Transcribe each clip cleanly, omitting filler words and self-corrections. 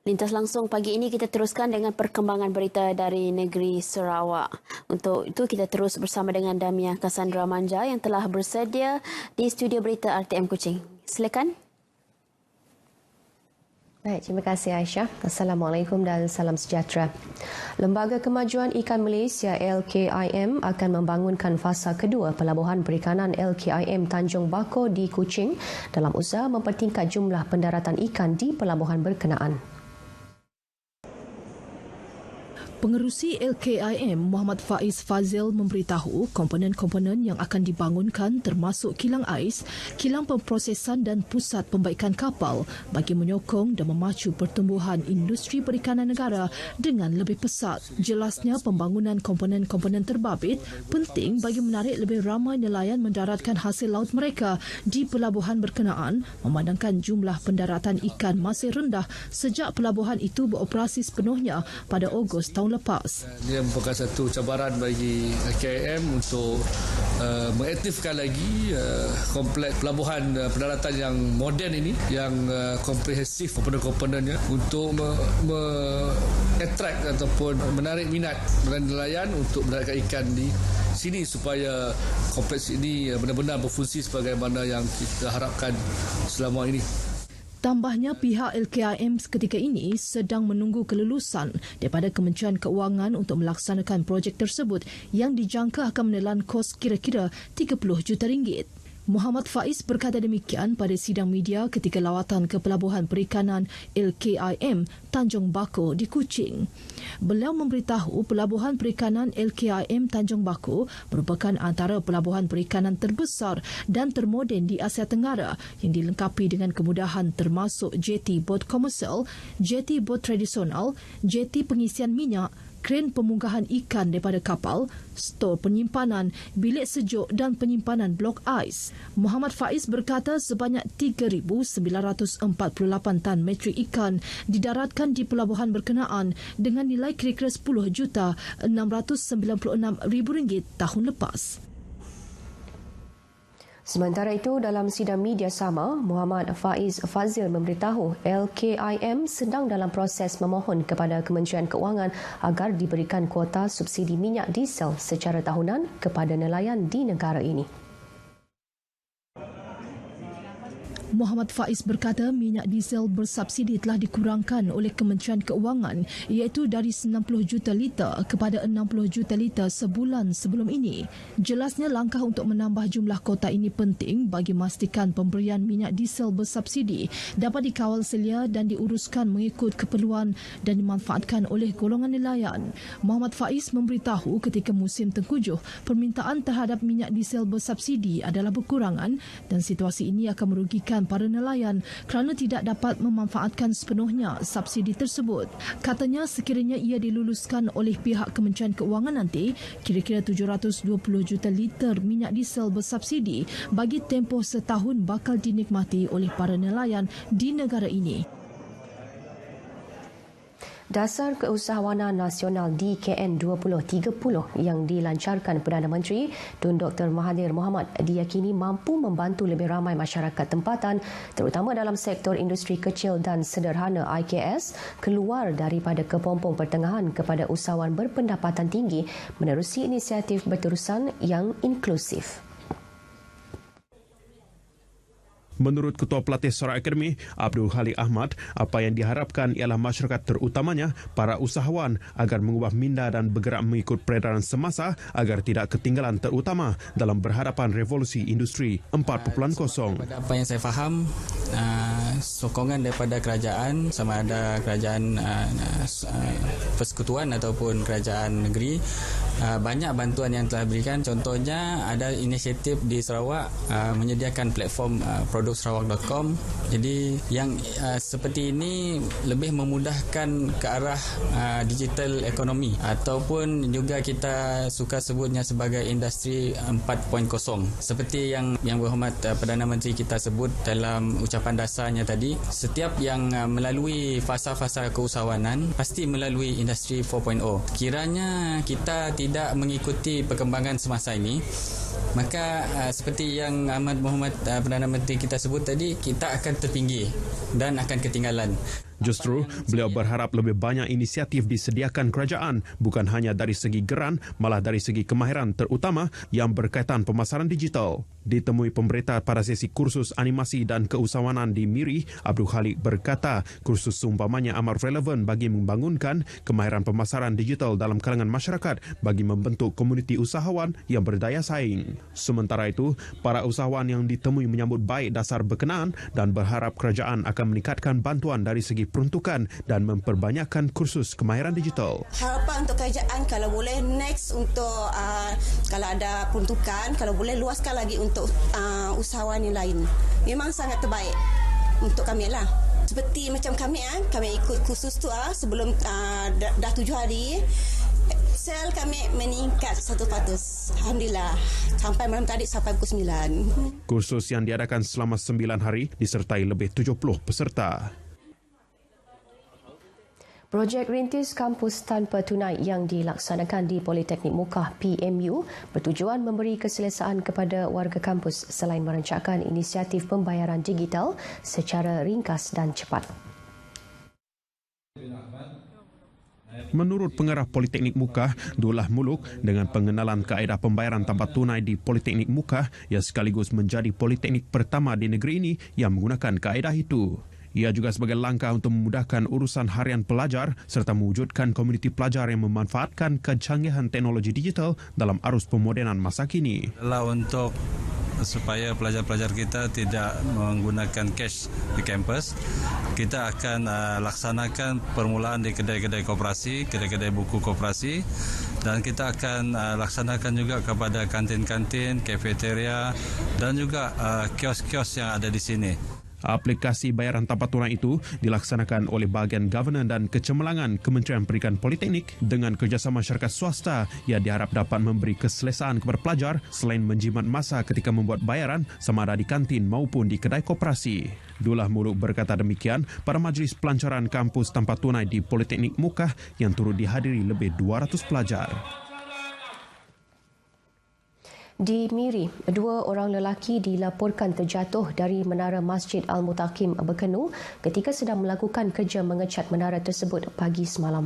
Lintas langsung pagi ini kita teruskan dengan perkembangan berita dari negeri Sarawak. Untuk itu kita terus bersama dengan Damiah Cassandra Manja yang telah bersedia di studio berita RTM Kuching. Silakan. Baik, terima kasih Aisyah. Assalamualaikum dan salam sejahtera. Lembaga Kemajuan Ikan Malaysia LKIM akan membangunkan fasa kedua Pelabuhan Perikanan LKIM Tanjung Bako di Kuching dalam usaha mempertingkat jumlah pendaratan ikan di pelabuhan berkenaan. Pengerusi LKIM Muhammad Faiz Fazil memberitahu komponen-komponen yang akan dibangunkan termasuk kilang ais, kilang pemprosesan dan pusat pembaikan kapal bagi menyokong dan memacu pertumbuhan industri perikanan negara dengan lebih pesat. Jelasnya pembangunan komponen-komponen terbabit penting bagi menarik lebih ramai nelayan mendaratkan hasil laut mereka di pelabuhan berkenaan memandangkan jumlah pendaratan ikan masih rendah sejak pelabuhan itu beroperasi sepenuhnya pada Ogos tahun lepas. Dia merupakan satu cabaran bagi KIM untuk mengaktifkan lagi kompleks pelabuhan pendaratan yang moden ini, yang komprehensif komponen-komponennya untuk attract ataupun menarik minat nelayan untuk mendaratkan ikan di sini supaya kompleks ini benar-benar berfungsi sebagaimana yang kita harapkan selama ini. Tambahnya, pihak LKIM ketika ini sedang menunggu kelulusan daripada Kementerian Keuangan untuk melaksanakan projek tersebut yang dijangka akan menelan kos kira-kira 30 juta ringgit. Muhammad Faiz berkata demikian pada sidang media ketika lawatan ke Pelabuhan Perikanan LKIM Tanjung Bako di Kuching. Beliau memberitahu Pelabuhan Perikanan LKIM Tanjung Bako merupakan antara pelabuhan perikanan terbesar dan termoden di Asia Tenggara yang dilengkapi dengan kemudahan termasuk jeti bot komersial, jeti bot tradisional, jeti pengisian minyak, kren pemunggahan ikan daripada kapal, stor penyimpanan, bilik sejuk dan penyimpanan blok ais. Muhammad Faiz berkata sebanyak 3,948 tan metrik ikan didaratkan di pelabuhan berkenaan dengan nilai kira-kira RM10,696,000 tahun lepas. Sementara itu, dalam sidang media sama, Muhammad Faiz Fazil memberitahu LKIM sedang dalam proses memohon kepada Kementerian Keuangan agar diberikan kuota subsidi minyak diesel secara tahunan kepada nelayan di negara ini. Muhammad Faiz berkata minyak diesel bersubsidi telah dikurangkan oleh Kementerian Keuangan iaitu dari 90 juta liter kepada 60 juta liter sebulan sebelum ini. Jelasnya langkah untuk menambah jumlah kota ini penting bagi memastikan pemberian minyak diesel bersubsidi dapat dikawal selia dan diuruskan mengikut keperluan dan dimanfaatkan oleh golongan nelayan. Muhammad Faiz memberitahu ketika musim tengkujuh, permintaan terhadap minyak diesel bersubsidi adalah berkurangan dan situasi ini akan merugikan para nelayan kerana tidak dapat memanfaatkan sepenuhnya subsidi tersebut. Katanya sekiranya ia diluluskan oleh pihak Kementerian Keuangan nanti, kira-kira 720 juta liter minyak diesel bersubsidi bagi tempoh setahun bakal dinikmati oleh para nelayan di negara ini. Dasar Keusahawanan Nasional DKN 2030 yang dilancarkan Perdana Menteri Tun Dr. Mahathir Mohamad diyakini mampu membantu lebih ramai masyarakat tempatan terutama dalam sektor industri kecil dan sederhana IKS keluar daripada kepompong pertengahan kepada usahawan berpendapatan tinggi menerusi inisiatif berterusan yang inklusif. Menurut Ketua Pelatih Sarawak Akademi, Abdul Khalik Ahmad, apa yang diharapkan ialah masyarakat terutamanya para usahawan agar mengubah minda dan bergerak mengikut peredaran semasa agar tidak ketinggalan terutama dalam berhadapan revolusi industri 4.0. Apa yang saya faham, sokongan daripada kerajaan sama ada kerajaan persekutuan ataupun kerajaan negeri, banyak bantuan yang telah diberikan. Contohnya ada inisiatif di Sarawak menyediakan platform produksarawak.com. Jadi yang seperti ini lebih memudahkan ke arah digital ekonomi ataupun juga kita suka sebutnya sebagai industri 4.0. Seperti yang berhormat Perdana Menteri kita sebut dalam ucapan dasarnya tadi, setiap yang melalui fasa-fasa keusahawanan pasti melalui industri 4.0. Kiranya kita tidak mengikuti perkembangan semasa ini, maka seperti yang Ahmad Mohamad Perdana Menteri kita sebut tadi, kita akan terpinggir dan akan ketinggalan. Justru, beliau berharap lebih banyak inisiatif disediakan kerajaan bukan hanya dari segi geran, malah dari segi kemahiran terutama yang berkaitan pemasaran digital. Ditemui pemberita pada sesi kursus animasi dan keusahawanan di Miri, Abdul Khalik berkata kursus seumpamanya amat relevan bagi membangunkan kemahiran pemasaran digital dalam kalangan masyarakat bagi membentuk komuniti usahawan yang berdaya saing. Sementara itu, para usahawan yang ditemui menyambut baik dasar berkenaan dan berharap kerajaan akan meningkatkan bantuan dari segi peruntukan dan memperbanyakkan kursus kemahiran digital. Harapan untuk kerajaan kalau boleh next untuk kalau ada peruntukan, kalau boleh luaskan lagi untuk usahawan yang lain. Memang sangat terbaik untuk kami lah. Seperti macam kami ikut kursus tu sebelum dah 7 hari. Sel kami meningkat 100%. Alhamdulillah. Sampai malam tadi sampai pukul 9. Kursus yang diadakan selama 9 hari disertai lebih 70 peserta. Projek Rintis Kampus Tanpa Tunai yang dilaksanakan di Politeknik Mukah PMU bertujuan memberi keselesaan kepada warga kampus selain merancangkan inisiatif pembayaran digital secara ringkas dan cepat. Menurut pengarah Politeknik Mukah, Dullah Muluk, dengan pengenalan kaedah pembayaran tanpa tunai di Politeknik Mukah, ia sekaligus menjadi politeknik pertama di negeri ini yang menggunakan kaedah itu. Ia juga sebagai langkah untuk memudahkan urusan harian pelajar serta mewujudkan komuniti pelajar yang memanfaatkan kecanggihan teknologi digital dalam arus pemodenan masa kini. Untuk supaya pelajar-pelajar kita tidak menggunakan cash di kampus, kita akan laksanakan permulaan di kedai-kedai koperasi, kedai-kedai buku koperasi, dan kita akan laksanakan juga kepada kantin-kantin, kafeteria dan juga kios-kios yang ada di sini. Aplikasi bayaran tanpa tunai itu dilaksanakan oleh bahagian Governance dan Kecemerlangan Kementerian Pendidikan Politeknik dengan kerjasama syarikat swasta yang diharap dapat memberi keselesaan kepada pelajar selain menjimat masa ketika membuat bayaran sama ada di kantin maupun di kedai koperasi. Dullah Muluk berkata demikian pada majlis pelancaran kampus tanpa tunai di Politeknik Mukah yang turut dihadiri lebih 200 pelajar. Di Miri, 2 orang lelaki dilaporkan terjatuh dari menara Masjid Al-Mutaqim Bekenu ketika sedang melakukan kerja mengecat menara tersebut pagi semalam.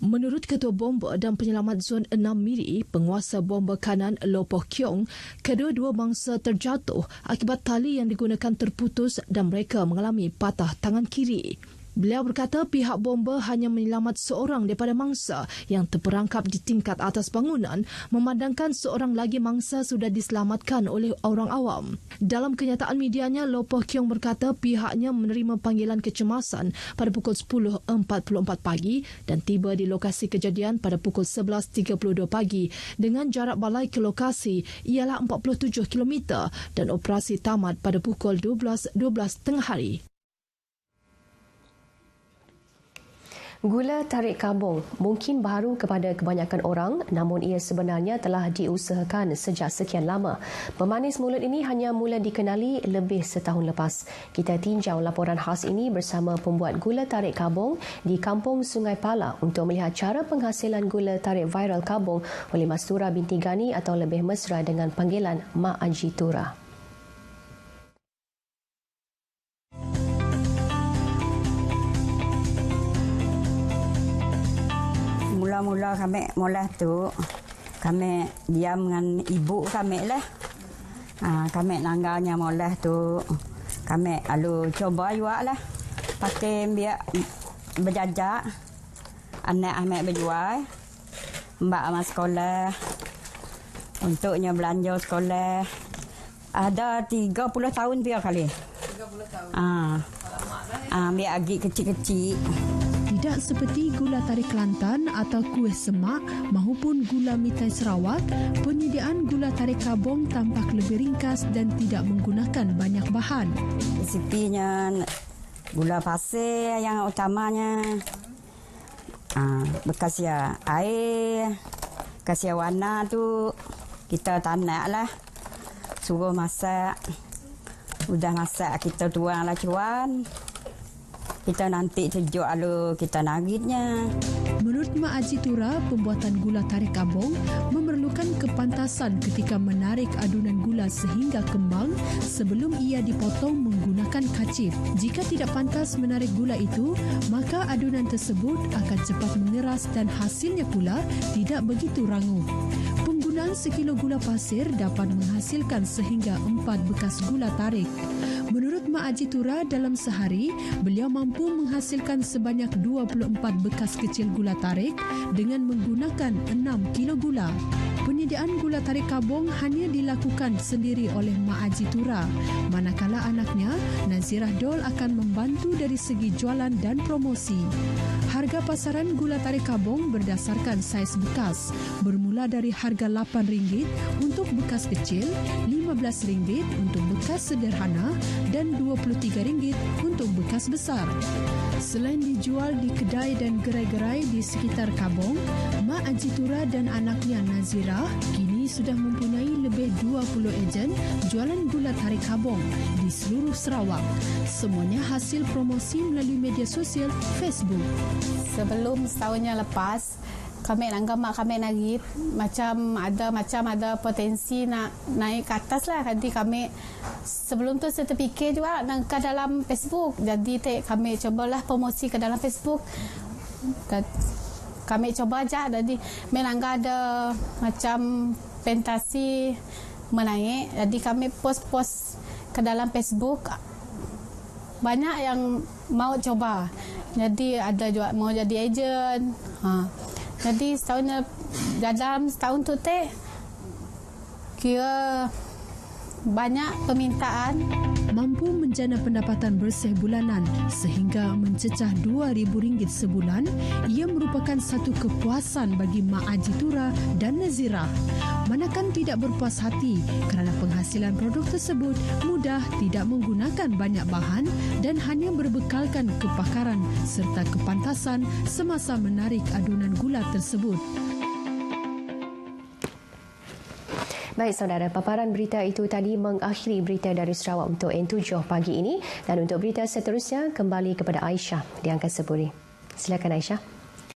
Menurut Ketua Bomba dan Penyelamat Zon 6 Miri, penguasa bomba kanan Loh Poh Kiong, kedua-dua mangsa terjatuh akibat tali yang digunakan terputus dan mereka mengalami patah tangan kiri. Beliau berkata pihak bomba hanya menyelamat seorang daripada mangsa yang terperangkap di tingkat atas bangunan, memandangkan seorang lagi mangsa sudah diselamatkan oleh orang awam. Dalam kenyataan medianya, Loh Poh Kiong berkata pihaknya menerima panggilan kecemasan pada pukul 10.44 pagi dan tiba di lokasi kejadian pada pukul 11.32 pagi dengan jarak balai ke lokasi ialah 47 km dan operasi tamat pada pukul 12.12 tengah hari. Gula tarik karbon mungkin baru kepada kebanyakan orang, namun ia sebenarnya telah diusahakan sejak sekian lama. Pemanis mulut ini hanya mula dikenali lebih setahun lepas. Kita tinjau laporan khas ini bersama pembuat gula tarik karbon di Kampung Sungai Pala untuk melihat cara penghasilan gula tarik viral karbon oleh Mastura binti Gani atau lebih mesra dengan panggilan Mak Haji Tura. Mula-mula kami mula tu kami diam dengan ibu kami lah. Kami nangganya mula tu kami lalu coba juga lah pakai biar berjajak anak kami berjual mbak amat sekolah untuknya belanja sekolah ada 30 tahun biar kali 30 tahun biar agi kecil-kecil. Tidak seperti gula tarik Kelantan atau kuih semak maupun gula mitai Sarawak, penyediaan gula tarik karbon tampak lebih ringkas dan tidak menggunakan banyak bahan. Resipinya gula pasir yang utamanya, bekas ya air, kasih warna tu kita tanak lah, suruh masak, sudah masak kita tuang lah cuan. Kita nanti sejuk lalu kita nagitnya. Menurut Mak Haji Tura, pembuatan gula tarik kabong memerlukan kepantasan ketika menarik adunan gula sehingga kembang sebelum ia dipotong menggunakan kacip. Jika tidak pantas menarik gula itu, maka adunan tersebut akan cepat mengeras dan hasilnya pula tidak begitu rangup. Penggunaan sekilo gula pasir dapat menghasilkan sehingga 4 bekas gula tarik. Menurut Mak Haji Tura, dalam sehari, beliau mampu menghasilkan sebanyak 24 bekas kecil gula tarik dengan menggunakan 6 kilo gula. Penyediaan gula tarik kabong hanya dilakukan sendiri oleh Mak Haji Tura, manakala anaknya, Nazirah Dol, akan membantu dari segi jualan dan promosi. Harga pasaran gula tarik kabong berdasarkan saiz bekas, bermula dari harga RM8 untuk bekas kecil, RM15 untuk bekas sederhana dan RM23 untuk bekas besar. Selain dijual di kedai dan gerai-gerai di sekitar Kabong, Mak Haji Tura dan anaknya Nazirah kini sudah mempunyai lebih 20 ejen jualan gula tarik Kabong di seluruh Sarawak. Semuanya hasil promosi melalui media sosial Facebook. Sebelum setahunnya lepas, kami anggap mak kami nagit macam ada potensi nak naik ke atas lah. Jadi kami sebelum tu saya terfikir juga nak ke dalam Facebook. Jadi kami cobalah promosi ke dalam Facebook. Kami coba aja. Jadi memang ada macam pentasi menaik. Jadi kami post ke dalam Facebook. Banyak yang mau coba. Jadi ada juga mau jadi ejen. Jadi dalam setahun tu kira banyak permintaan. Mampu menjana pendapatan bersih bulanan sehingga mencecah RM2,000 sebulan, ia merupakan satu kepuasan bagi Mak Haji Tura dan Nazirah. Manakan tidak berpuas hati kerana penghasilan produk tersebut mudah, tidak menggunakan banyak bahan dan hanya berbekalkan kepakaran serta kepantasan semasa menarik adunan gula tersebut. Baik saudara, paparan berita itu tadi mengakhiri berita dari Sarawak untuk N7 pagi ini, dan untuk berita seterusnya kembali kepada Aisyah di Angkasa Puri. Silakan Aisyah.